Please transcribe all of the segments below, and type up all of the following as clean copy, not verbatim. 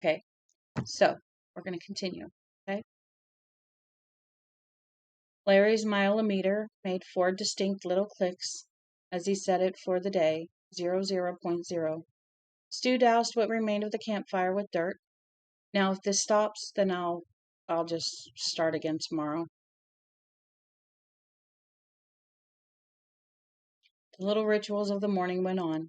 Okay, so we're going to continue. Okay. Larry's mileometer made 4 distinct little clicks as he set it for the day, 00.0. Stu doused what remained of the campfire with dirt. Now, if this stops, then I'll just start again tomorrow. The little rituals of the morning went on.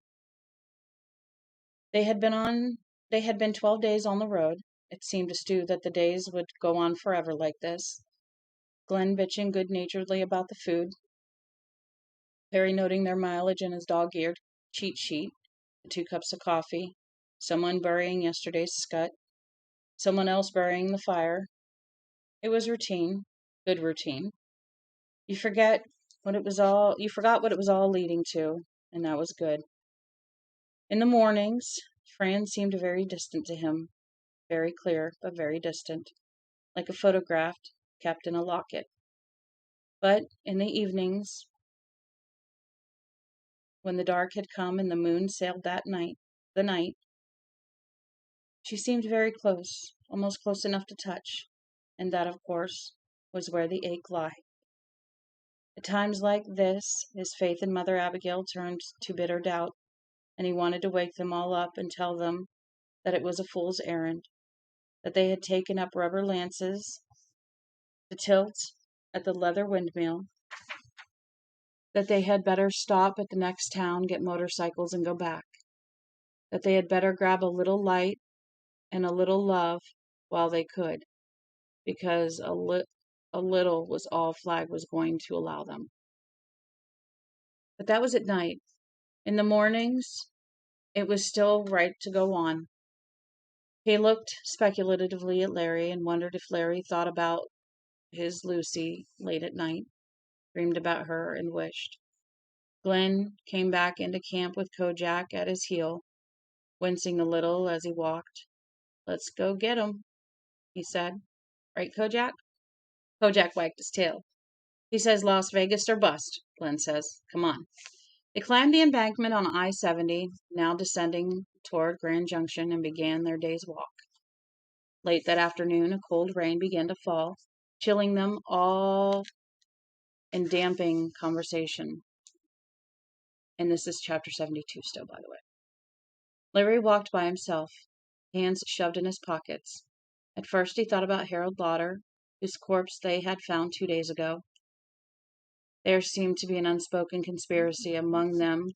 They had been 12 days on the road. It seemed to Stu that the days would go on forever like this. Glenn bitching good-naturedly about the food, Harry noting their mileage in his dog-eared cheat sheet, the 2 cups of coffee, someone burying yesterday's scut, someone else burying the fire. It was routine, good routine. You forgot what it was all leading to, and that was good. In the mornings, Fran seemed very distant to him, very clear, but very distant, like a photograph kept in a locket. But in the evenings, when the dark had come and the moon sailed the night, she seemed very close, almost close enough to touch, and that, of course, was where the ache lay. At times like this, his faith in Mother Abigail turned to bitter doubt, and he wanted to wake them all up and tell them that it was a fool's errand, that they had taken up rubber lances to tilt at the leather windmill, that they had better stop at the next town, get motorcycles, and go back, that they had better grab a little light and a little love while they could, because a little was all Flagg was going to allow them. But that was at night. In the mornings, it was still right to go on. He looked speculatively at Larry and wondered if Larry thought about his Lucy late at night, dreamed about her, and wished. Glenn came back into camp with Kojak at his heel, wincing a little as he walked. "Let's go get 'em," he said. "Right, Kojak?" Kojak wagged his tail. "He says Las Vegas or bust," Glenn says. "Come on." They climbed the embankment on I-70, now descending toward Grand Junction, and began their day's walk. Late that afternoon, a cold rain began to fall, chilling them all and damping conversation. And this is chapter 72 still, by the way. Larry walked by himself, hands shoved in his pockets. At first he thought about Harold Lauder, whose corpse they had found 2 days ago. There seemed to be an unspoken conspiracy among them.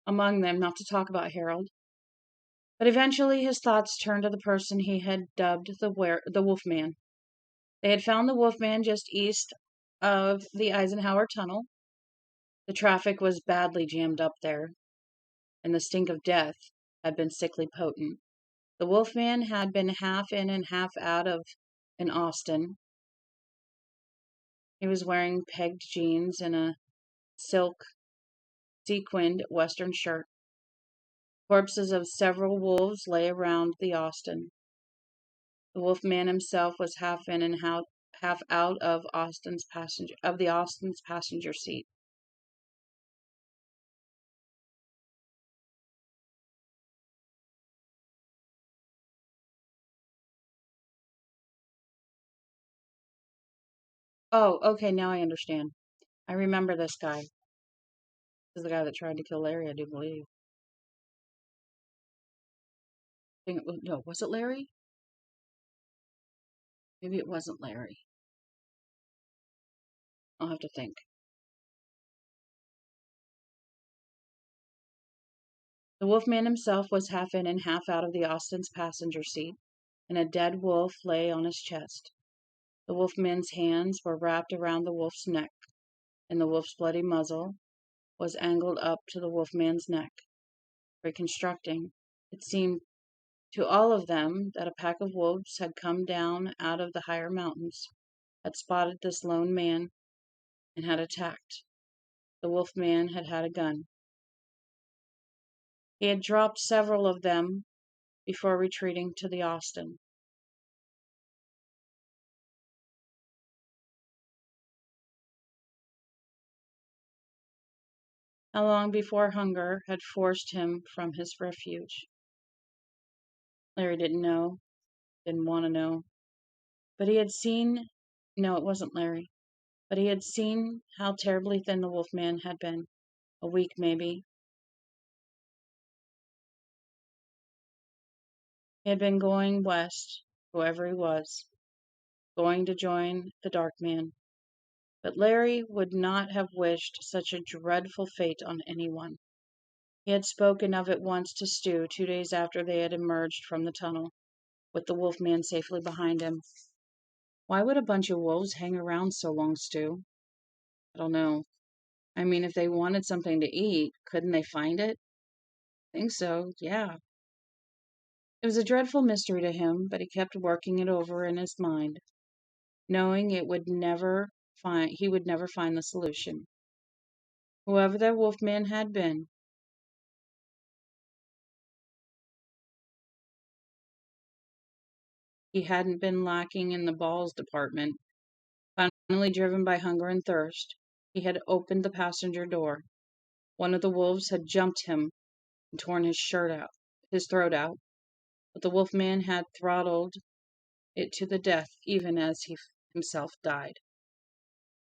Not to talk about Harold. But eventually his thoughts turned to the person he had dubbed the Wolfman. They had found the Wolfman just east of the Eisenhower Tunnel. The traffic was badly jammed up there, and the stink of death had been sickly potent. The Wolfman had been half in and half out of an Austin. He was wearing pegged jeans and a silk sequined western shirt. Corpses of several wolves lay around the Austin. The Wolfman himself was half in and half out of the Austin's passenger seat. Oh, okay, now I understand. I remember this guy. This is the guy that tried to kill Larry, I do believe. No, was it Larry? Maybe it wasn't Larry. I'll have to think. The Wolfman himself was half in and half out of the Austin's passenger seat, and a dead wolf lay on his chest. The Wolfman's hands were wrapped around the wolf's neck, and the wolf's bloody muzzle was angled up to the Wolfman's neck. Reconstructing, it seemed to all of them that a pack of wolves had come down out of the higher mountains, had spotted this lone man, and had attacked. The Wolfman had had a gun. He had dropped several of them before retreating to the Austin. How long before hunger had forced him from his refuge? Larry didn't know, didn't want to know. But he had seen, no, it wasn't Larry, but he had seen how terribly thin the wolfman had been. A week, maybe. He had been going west, whoever he was, going to join the dark man. But Larry would not have wished such a dreadful fate on anyone. He had spoken of it once to Stu 2 days after they had emerged from the tunnel, with the wolfman safely behind him. Why would a bunch of wolves hang around so long, Stu? I don't know. I mean, if they wanted something to eat, couldn't they find it? I think so, yeah. It was a dreadful mystery to him, but he kept working it over in his mind, knowing he would never find the solution. Whoever that wolfman had been, he hadn't been lacking in the balls department. Finally driven by hunger and thirst, he had opened the passenger door. One of the wolves had jumped him and torn his throat out, but the wolfman had throttled it to the death even as he himself died.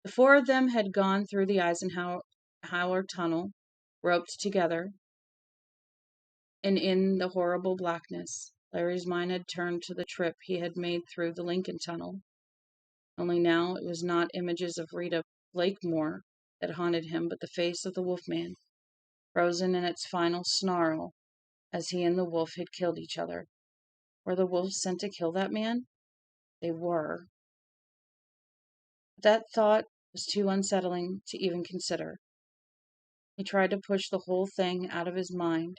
The four of them had gone through the Eisenhower tunnel, roped together, and in the horrible blackness, Larry's mind had turned to the trip he had made through the Lincoln Tunnel. Only now it was not images of Rita Blakemore that haunted him, but the face of the wolfman, frozen in its final snarl as he and the wolf had killed each other. Were the wolves sent to kill that man? They were. But that thought was too unsettling to even consider. He tried to push the whole thing out of his mind.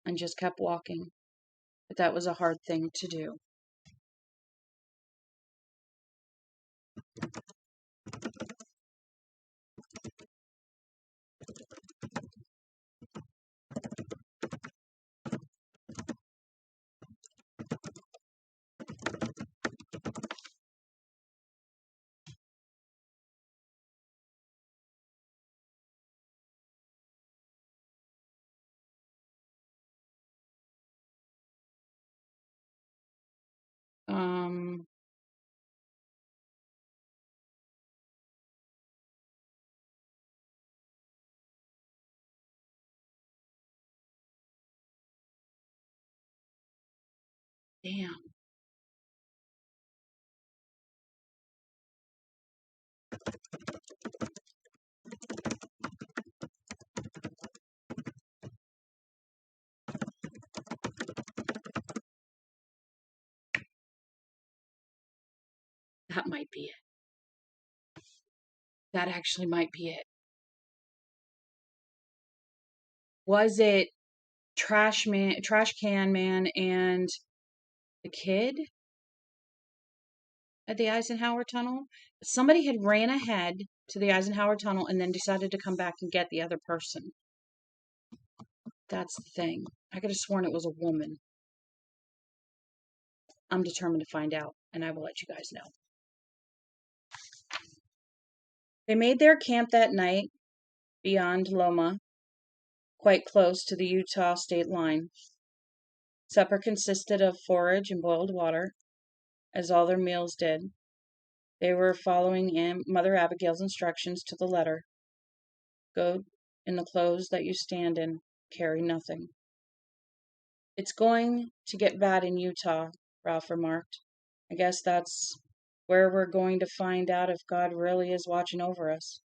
And just kept walking. But that was a hard thing to do. Um, damn. That might be it. That actually might be it. Was it trash can man, and the kid at the Eisenhower tunnel? Somebody had ran ahead to the Eisenhower tunnel and then decided to come back and get the other person. That's the thing. I could have sworn it was a woman. I'm determined to find out, and I will let you guys know. They made their camp that night beyond Loma, quite close to the Utah state line. Supper consisted of forage and boiled water, as all their meals did. They were following Mother Abigail's instructions to the letter. Go in the clothes that you stand in, carry nothing. It's going to get bad in Utah, Ralph remarked. I guess that's where we're going to find out if God really is watching over us.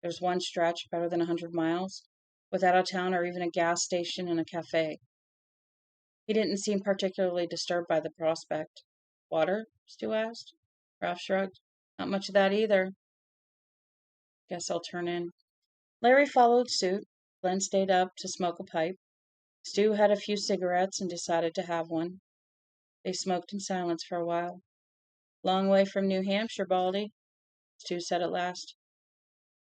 There's one stretch, better than 100 miles, without a town or even a gas station and a cafe. He didn't seem particularly disturbed by the prospect. Water? Stu asked. Ralph shrugged. Not much of that either. Guess I'll turn in. Larry followed suit. Glenn stayed up to smoke a pipe. Stu had a few cigarettes and decided to have one. They smoked in silence for a while. Long way from New Hampshire, Baldy, Stu said at last.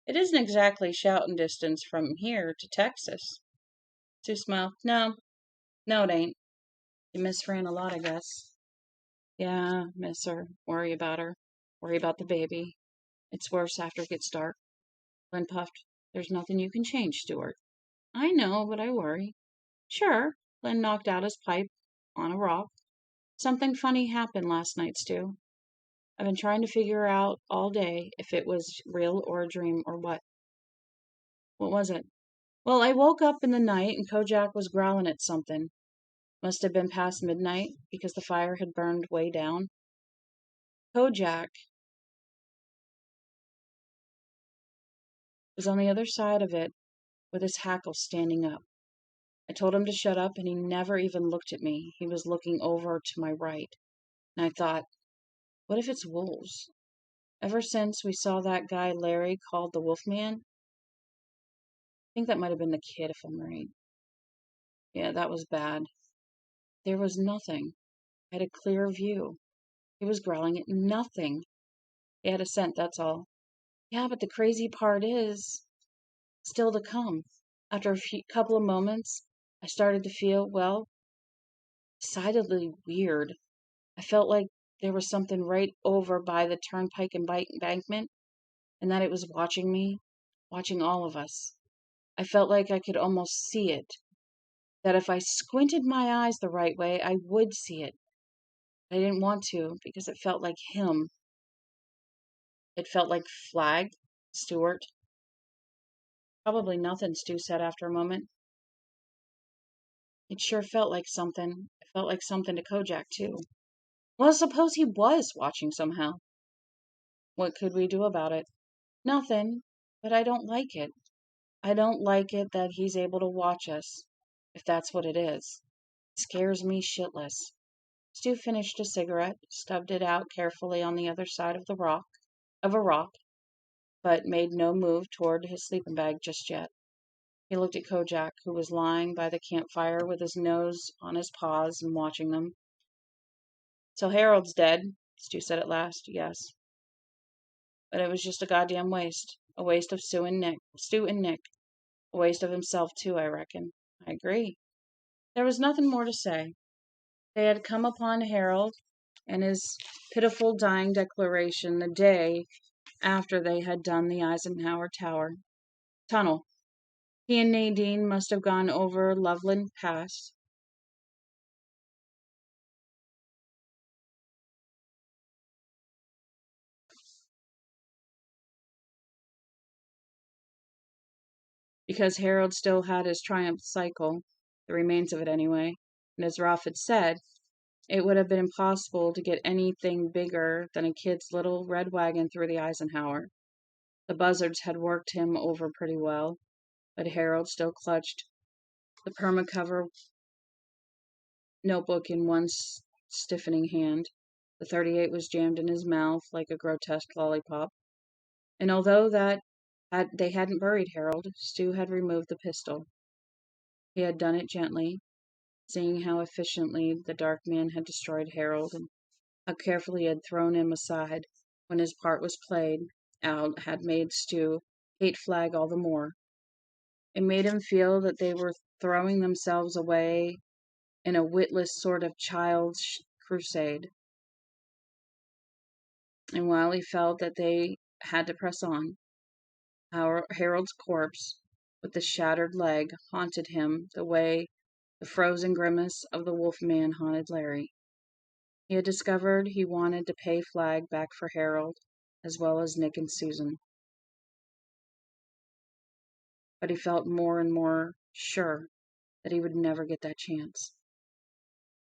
It isn't exactly shouting distance from here to Texas. Stu smiled. No, it ain't. You miss Fran a lot, I guess. Yeah, miss her. Worry about her. Worry about the baby. It's worse after it gets dark. Glenn puffed. There's nothing you can change, Stuart. I know, but I worry. Sure. Glenn knocked out his pipe on a rock. Something funny happened last night, Stu. I've been trying to figure out all day if it was real or a dream or what. What was it? Well, I woke up in the night and Kojak was growling at something. Must have been past midnight because the fire had burned way down. Kojak was on the other side of it with his hackles standing up. I told him to shut up and he never even looked at me. He was looking over to my right. And I thought, what if it's wolves? Ever since we saw that guy Larry called the Wolfman, I think that might have been the kid if I'm right. Yeah, that was bad. There was nothing. I had a clear view. He was growling at nothing. He had a scent, that's all. Yeah, but the crazy part is still to come. After couple of moments, I started to feel, well, decidedly weird. I felt like there was something right over by the turnpike embankment, and that it was watching me, watching all of us. I felt like I could almost see it, that if I squinted my eyes the right way, I would see it. I didn't want to because it felt like him. It felt like Flagg, Stewart. Probably nothing, Stu said after a moment. It sure felt like something. It felt like something to Kojak, too. Well, suppose he was watching somehow. What could we do about it? Nothing, but I don't like it. I don't like it that he's able to watch us, if that's what it is. It scares me shitless. Stu finished a cigarette, stubbed it out carefully on the other side of a rock, but made no move toward his sleeping bag just yet. He looked at Kojak, who was lying by the campfire with his nose on his paws and watching them. So Harold's dead, Stu said at last. Yes. But it was just a goddamn waste. A waste of Stu and Nick. A waste of himself, too, I reckon. I agree. There was nothing more to say. They had come upon Harold and his pitiful dying declaration the day after they had done the Eisenhower tunnel. He and Nadine must have gone over Loveland Pass. Because Harold still had his Triumph cycle, the remains of it anyway, and as Ralph had said, it would have been impossible to get anything bigger than a kid's little red wagon through the Eisenhower. The buzzards had worked him over pretty well, but Harold still clutched the permacover notebook in one stiffening hand. The .38 was jammed in his mouth like a grotesque lollipop. And although they hadn't buried Harold, Stu had removed the pistol. He had done it gently, seeing how efficiently the dark man had destroyed Harold and how carefully he had thrown him aside when his part was played out had made Stu hate Flagg all the more. It made him feel that they were throwing themselves away in a witless sort of child's crusade. And while he felt that they had to press on, Harold's corpse, with the shattered leg, haunted him the way the frozen grimace of the Wolfman haunted Larry. He had discovered he wanted to pay Flagg back for Harold, as well as Nick and Susan. But he felt more and more sure that he would never get that chance.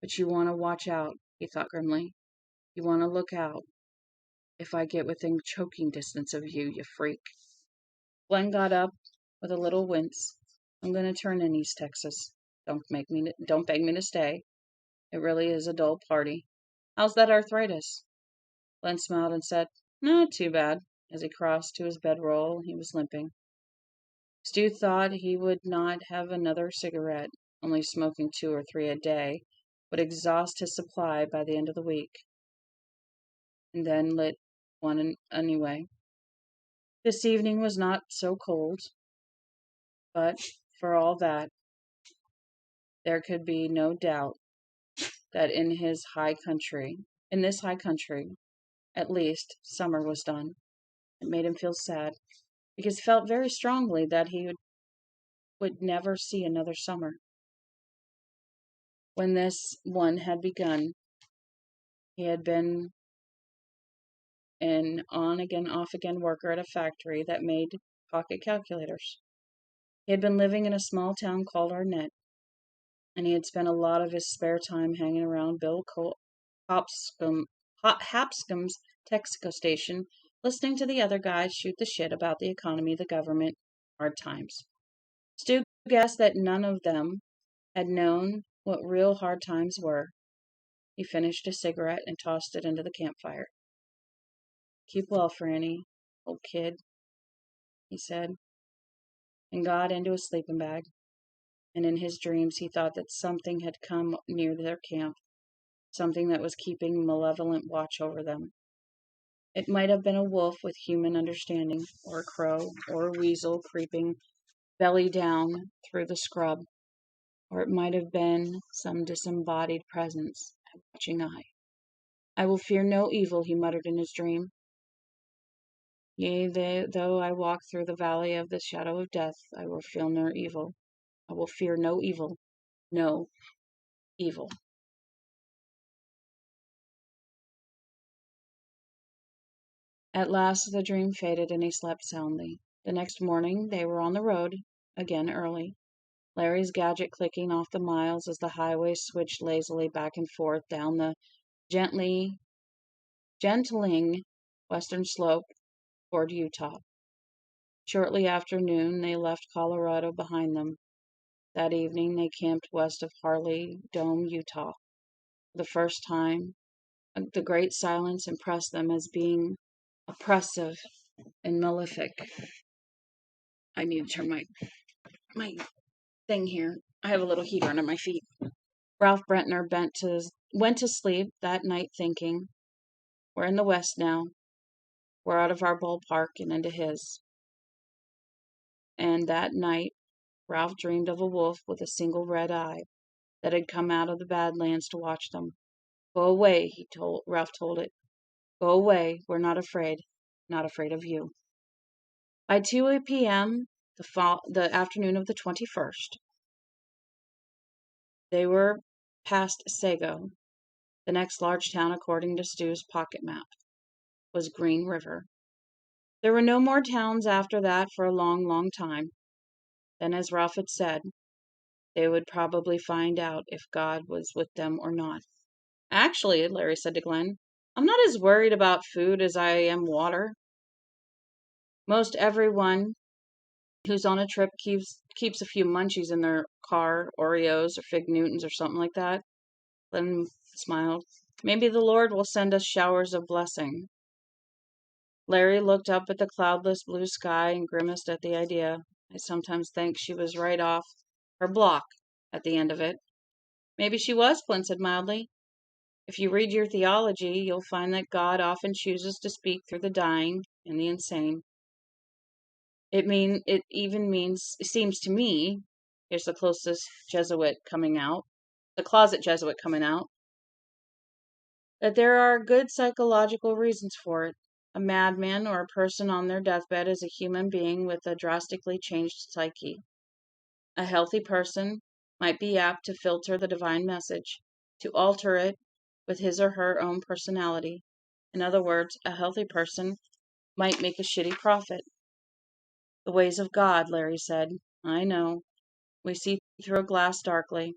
But you want to watch out, he thought grimly. You want to look out if I get within choking distance of you, you freak. Glenn got up with a little wince. I'm going to turn in East Texas. Don't beg me to stay. It really is a dull party. How's that arthritis? Glenn smiled and said, not too bad. As he crossed to his bedroll, he was limping. Stu thought he would not have another cigarette. Only smoking 2 or 3 a day would exhaust his supply by the end of the week. And then lit one anyway. This evening was not so cold, but for all that, there could be no doubt that in this high country, at least, summer was done. It made him feel sad, because he felt very strongly that he would never see another summer. When this one had begun, he had been an on again, off again worker at a factory that made pocket calculators. He had been living in a small town called Arnett, and he had spent a lot of his spare time hanging around Bill Hapscom's Texaco station, listening to the other guys shoot the shit about the economy, the government, hard times. Stu guessed that none of them had known what real hard times were. He finished a cigarette and tossed it into the campfire. "Keep well, Franny, old kid," he said, and got into his sleeping bag. And in his dreams he thought that something had come near their camp, something that was keeping malevolent watch over them. It might have been a wolf with human understanding, or a crow, or a weasel creeping belly down through the scrub, or it might have been some disembodied presence, a watching eye. "I will fear no evil," he muttered in his dream. "Yea, though I walk through the valley of the shadow of death, I will feel no evil. I will fear no evil. No evil." At last the dream faded and he slept soundly. The next morning they were on the road, again early, Larry's gadget clicking off the miles as the highway switched lazily back and forth down the gentling western slope toward Utah. Shortly after noon they left Colorado behind them. That evening they camped west of Harley Dome, Utah. For the first time, the great silence impressed them as being oppressive and malefic. I need to turn my thing here. I have a little heater under my feet. Ralph Brentner went to sleep that night thinking, "We're in the West now. We're out of our ballpark and into his." And that night Ralph dreamed of a wolf with a single red eye that had come out of the Badlands to watch them. "Go away," Ralph told it. "Go away. We're not afraid. Not afraid of you." By 2 p.m., the afternoon of the 21st, they were past Sago. The next large town, according to Stu's pocket map, was Green River. There were no more towns after that for a long, long time. Then, as Ralph had said, they would probably find out if God was with them or not. "Actually," Larry said to Glenn, "I'm not as worried about food as I am water. Most everyone who's on a trip keeps a few munchies in their car, Oreos or Fig Newtons or something like that." Glenn smiled. "Maybe the Lord will send us showers of blessing." Larry looked up at the cloudless blue sky and grimaced at the idea. "I sometimes think she was right off her block at the end of it." "Maybe she was," Glenn said mildly. "If you read your theology, you'll find that God often chooses to speak through the dying and the insane. It seems to me, here's the closet Jesuit coming out, that there are good psychological reasons for it. A madman or a person on their deathbed is a human being with a drastically changed psyche. A healthy person might be apt to filter the divine message, to alter it with his or her own personality. In other words, a healthy person might make a shitty prophet." "The ways of God," Larry said. "I know. We see through a glass darkly."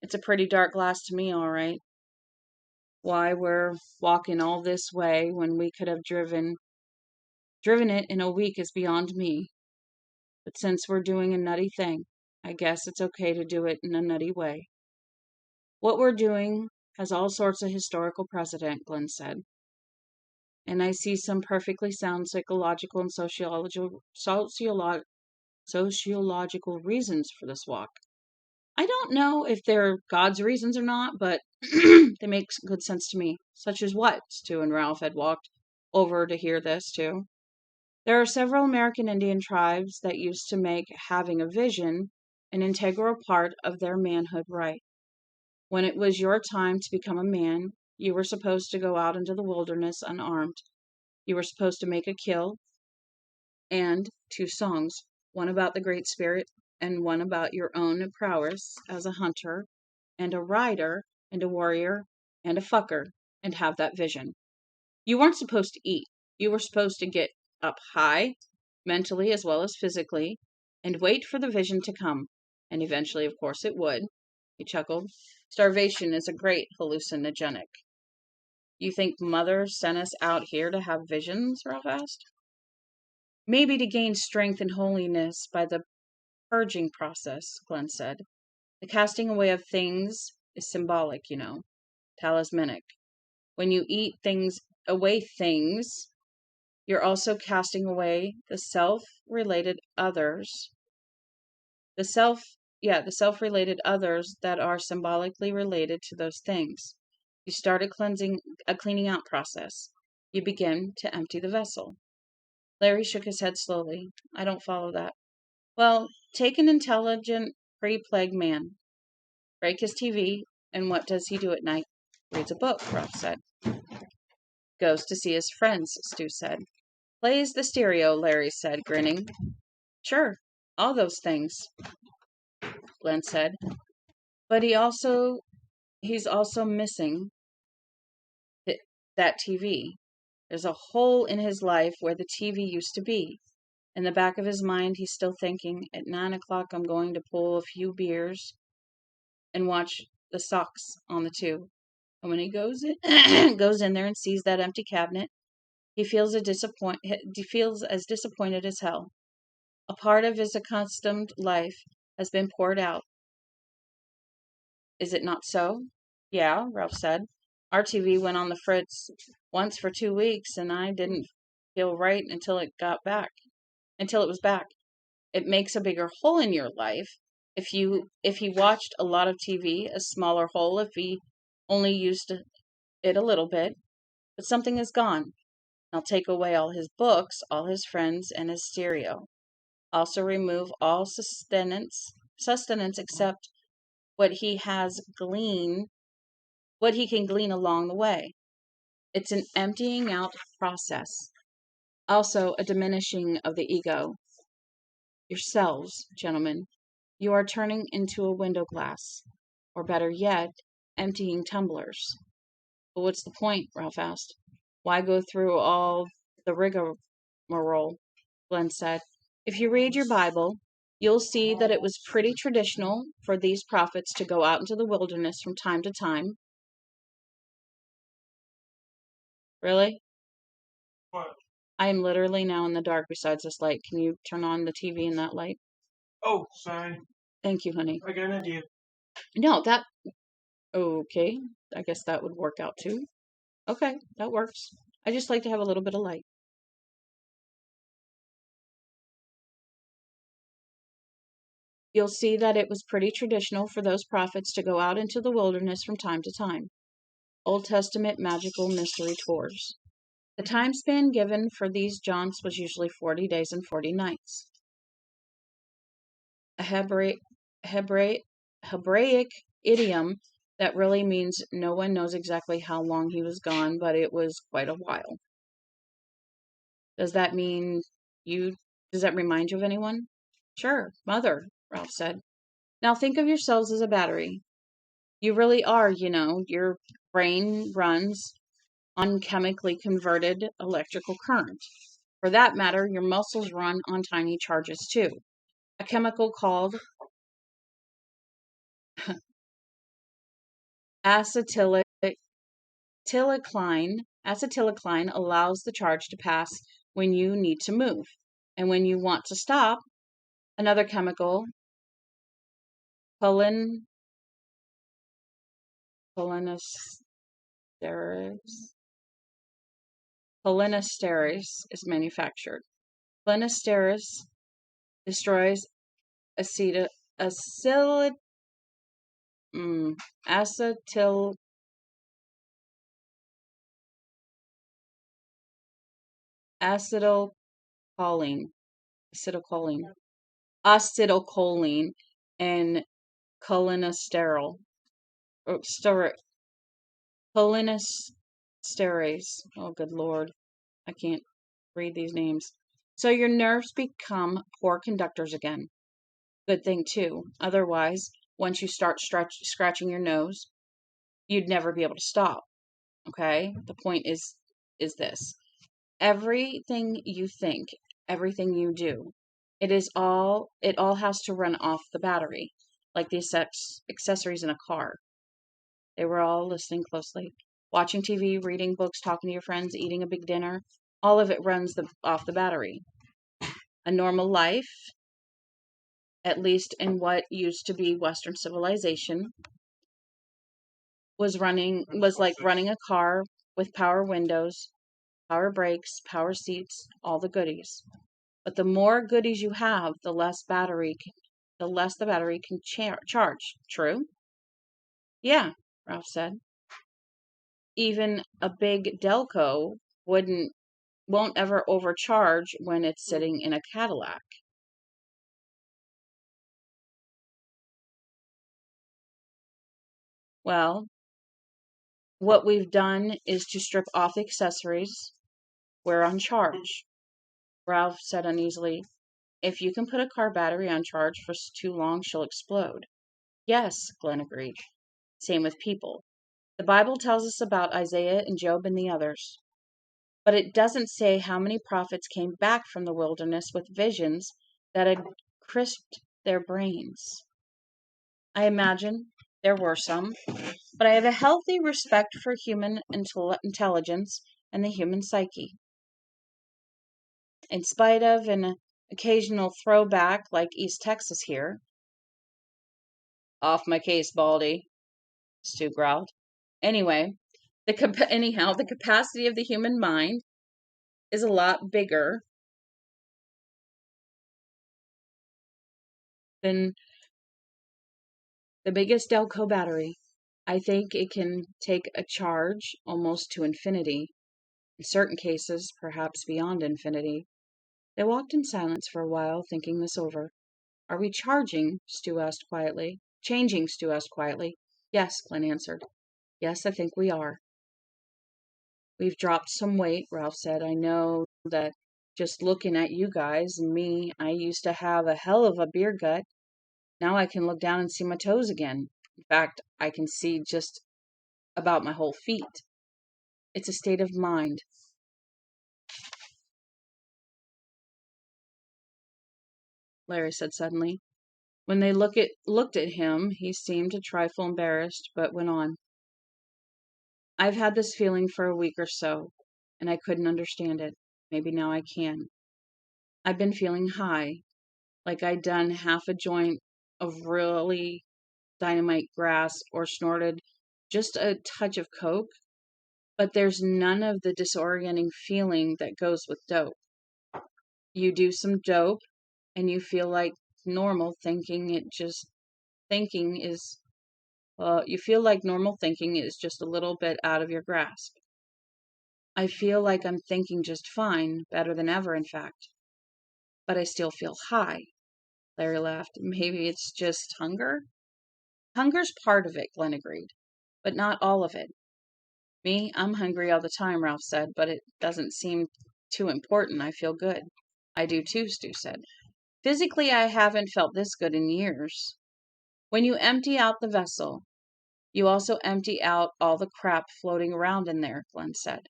"It's a pretty dark glass to me, all right. Why we're walking all this way when we could have driven it in a week is beyond me. But since we're doing a nutty thing, I guess it's okay to do it in a nutty way." "What we're doing has all sorts of historical precedent," Glenn said. "And I see some perfectly sound psychological and sociological reasons for this walk. I don't know if they're God's reasons or not, but they make good sense to me." "Such as what?" Stu and Ralph had walked over to hear this, too. There are several American Indian tribes that used to make having a vision an integral part of their manhood right. When it was your time to become a man, you were supposed to go out into the wilderness unarmed. You were supposed to make a kill and two songs, one about the Great Spirit and one about your own prowess as a hunter and a rider and a warrior and a fucker, and have that vision. You weren't supposed to eat. You were supposed to get up high, mentally as well as physically, and wait for the vision to come. And eventually, of course, it would. He chuckled. Starvation is a great hallucinogenic. You think Mother sent us out here to have visions? Ralph asked. Maybe to gain strength and holiness by the purging process, Glenn said. The casting away of things is symbolic, talismanic. When you eat things, you're also casting away the self-related others. The self-related others that are symbolically related to those things. You start a cleaning out process. You begin to empty the vessel. Larry shook his head slowly. I don't follow that. Well, take an intelligent pre-plague man. Break his TV, and what does he do at night? Reads a book, Ralph said. Goes to see his friends, Stu said. Plays the stereo, Larry said, grinning. Sure, all those things, Glenn said. But he's also missing that TV. There's a hole in his life where the TV used to be. In the back of his mind, he's still thinking, at 9 o'clock I'm going to pull a few beers and watch the Sox on the tube. And when he goes in there and sees that empty cabinet, he feels as disappointed as hell. A part of his accustomed life has been poured out. Is it not so? Yeah, Ralph said. Our TV went on the fritz once for 2 weeks, and I didn't feel right until it was back. It makes a bigger hole in your life. If he watched a lot of TV, a smaller hole if he only used it a little bit. But something is gone. I'll take away all his books, all his friends, and his stereo. Also remove all sustenance except what he can glean along the way. It's an emptying out process. Also a diminishing of the ego. Yourselves, gentlemen, you are turning into a window glass, or better yet, emptying tumblers. But what's the point? Ralph asked. Why go through all the rigmarole? Glenn said. If you read your Bible, you'll see that it was pretty traditional for these prophets to go out into the wilderness from time to time. Really? What? I am literally now in the dark besides this light. Can you turn on the TV in that light? Oh, sorry. Thank you, honey. I got an idea. No, okay. I guess that would work out too. Okay, that works. I just like to have a little bit of light. You'll see that it was pretty traditional for those prophets to go out into the wilderness from time to time. Old Testament magical mystery tours. The time span given for these jaunts was usually 40 days and 40 nights. A Hebraic idiom that really means no one knows exactly how long he was gone, but it was quite a while. Does that remind you of anyone? Sure, Mother, Ralph said. Now think of yourselves as a battery. You really are, your brain runs on chemically converted electrical current. For that matter, your muscles run on tiny charges too. A chemical called acetylcholine allows the charge to pass when you need to move. And when you want to stop, another chemical, cholinesterase is manufactured. Cholinesterase destroys acetylcholine, acetylcholine, acetylcholine, and cholinesterol, or cholinesterase. Oh, good Lord. I can't read these names. So your nerves become poor conductors again. Good thing, too. Otherwise, once you start scratching your nose, you'd never be able to stop. Okay? The point is this. Everything you think, everything you do, it all has to run off the battery, like the accessories in a car. They were all listening closely. Watching TV, reading books, talking to your friends, eating a big dinner, all of it runs off the battery. A normal life, at least in what used to be Western civilization, was like running a car with power windows, power brakes, power seats, all the goodies. But the more goodies you have, the less the battery can charge. True? Yeah, Ralph said. Even a big Delco won't ever overcharge when it's sitting in a Cadillac. Well, what we've done is to strip off the accessories. We're on charge, Ralph said uneasily. If you can put a car battery on charge for too long, she'll explode. Yes, Glenn agreed. Same with people. The Bible tells us about Isaiah and Job and the others. But it doesn't say how many prophets came back from the wilderness with visions that had crisped their brains. I imagine there were some, but I have a healthy respect for human intelligence and the human psyche. In spite of an occasional throwback like East Texas here. Off my case, Baldy, Stu growled. Anyhow, the capacity of the human mind is a lot bigger than the biggest Delco battery. I think it can take a charge almost to infinity. In certain cases, perhaps beyond infinity. They walked in silence for a while, thinking this over. Are we changing? Stu asked quietly. Yes, Glenn answered. Yes, I think we are. We've dropped some weight, Ralph said. I know that just looking at you guys and me, I used to have a hell of a beer gut. Now I can look down and see my toes again. In fact, I can see just about my whole feet. It's a state of mind. Larry said suddenly. When they looked at him, he seemed a trifle embarrassed, but went on. I've had this feeling for a week or so, and I couldn't understand it. Maybe now I can. I've been feeling high, like I'd done half a joint of really dynamite grass or snorted just a touch of coke, but there's none of the disorienting feeling that goes with dope. You do some dope, and you feel like normal thinking you feel like normal thinking is just a little bit out of your grasp. I feel like I'm thinking just fine, better than ever, in fact. But I still feel high. Larry laughed. Maybe it's just hunger? Hunger's part of it, Glenn agreed, but not all of it. Me, I'm hungry all the time, Ralph said, but it doesn't seem too important. I feel good. I do too, Stu said. Physically, I haven't felt this good in years. When you empty out the vessel, you also empty out all the crap floating around in there, Glenn said.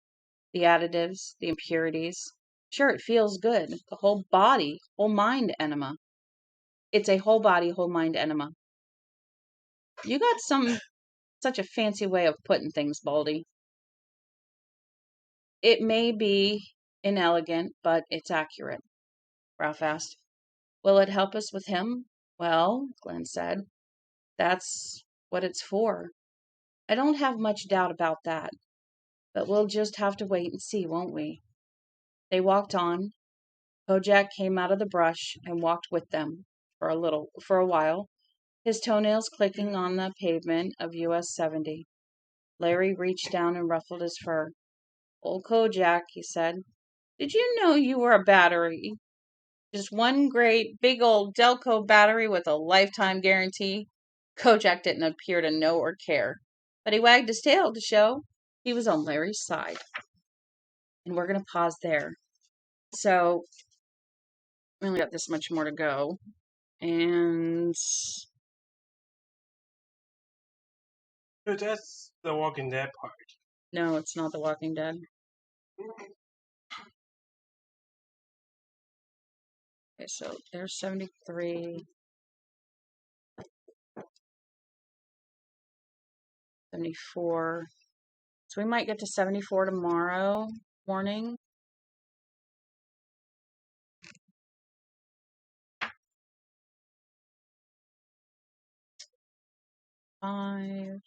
The additives, the impurities. Sure, it feels good. The whole body, whole mind enema. It's a whole body, whole mind enema. You got such a fancy way of putting things, Baldy. It may be inelegant, but it's accurate, Ralph asked. Will it help us with him? Well, Glenn said, that's what it's for. I don't have much doubt about that, but we'll just have to wait and see, won't we? They walked on. Kojak came out of the brush and walked with them for a while, his toenails clicking on the pavement of US 70. Larry reached down and ruffled his fur. Old Kojak, he said. Did you know you were a battery? Just one great big old Delco battery with a lifetime guarantee? Kojak didn't appear to know or care, but he wagged his tail to show he was on Larry's side. And we're going to pause there. So, we only got this much more to go. And But that's the Walking Dead part. no, it's not The Walking Dead. Okay, so there's 73, 74. So we might get to 74 tomorrow morning. Five.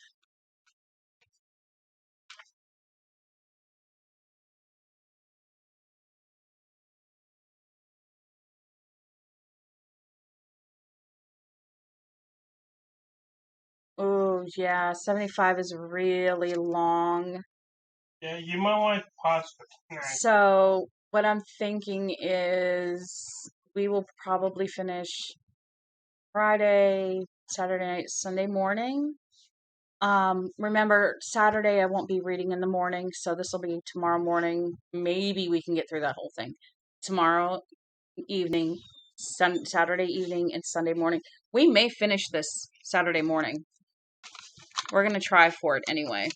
Oh, yeah, 75 is really long. Yeah, you might want to pause for tonight. So, what I'm thinking is we will probably finish Friday, Saturday night, Sunday morning. Remember, Saturday I won't be reading in the morning, so this will be tomorrow morning. Maybe we can get through that whole thing. Tomorrow evening, Saturday evening, and Sunday morning. We may finish this Saturday morning. We're going to try for it anyway.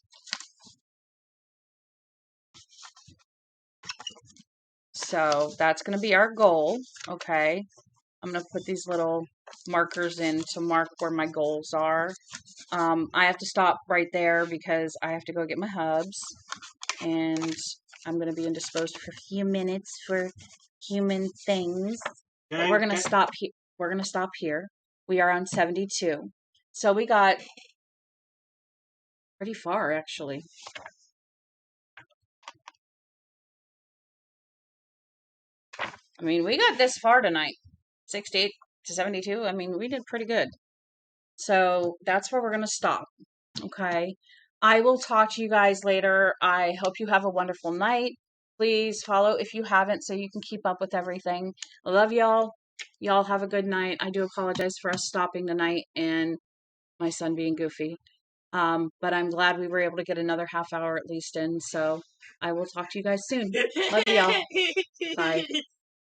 So that's going to be our goal, okay? I'm going to put these little markers in to mark where my goals are. I have to stop right there because I have to go get my hubs. And I'm going to be indisposed for a few minutes for human things. But we're going to stop here. We're going to stop here. We are on 72. So we got pretty far, actually. I mean, we got this far tonight. 68 to 72. I mean, we did pretty good. So that's where we're going to stop. Okay. I will talk to you guys later. I hope you have a wonderful night. Please follow if you haven't so you can keep up with everything. I love y'all. Y'all have a good night. I do apologize for us stopping tonight and my son being goofy. But I'm glad we were able to get another half hour at least in. So I will talk to you guys soon. Love y'all. Bye.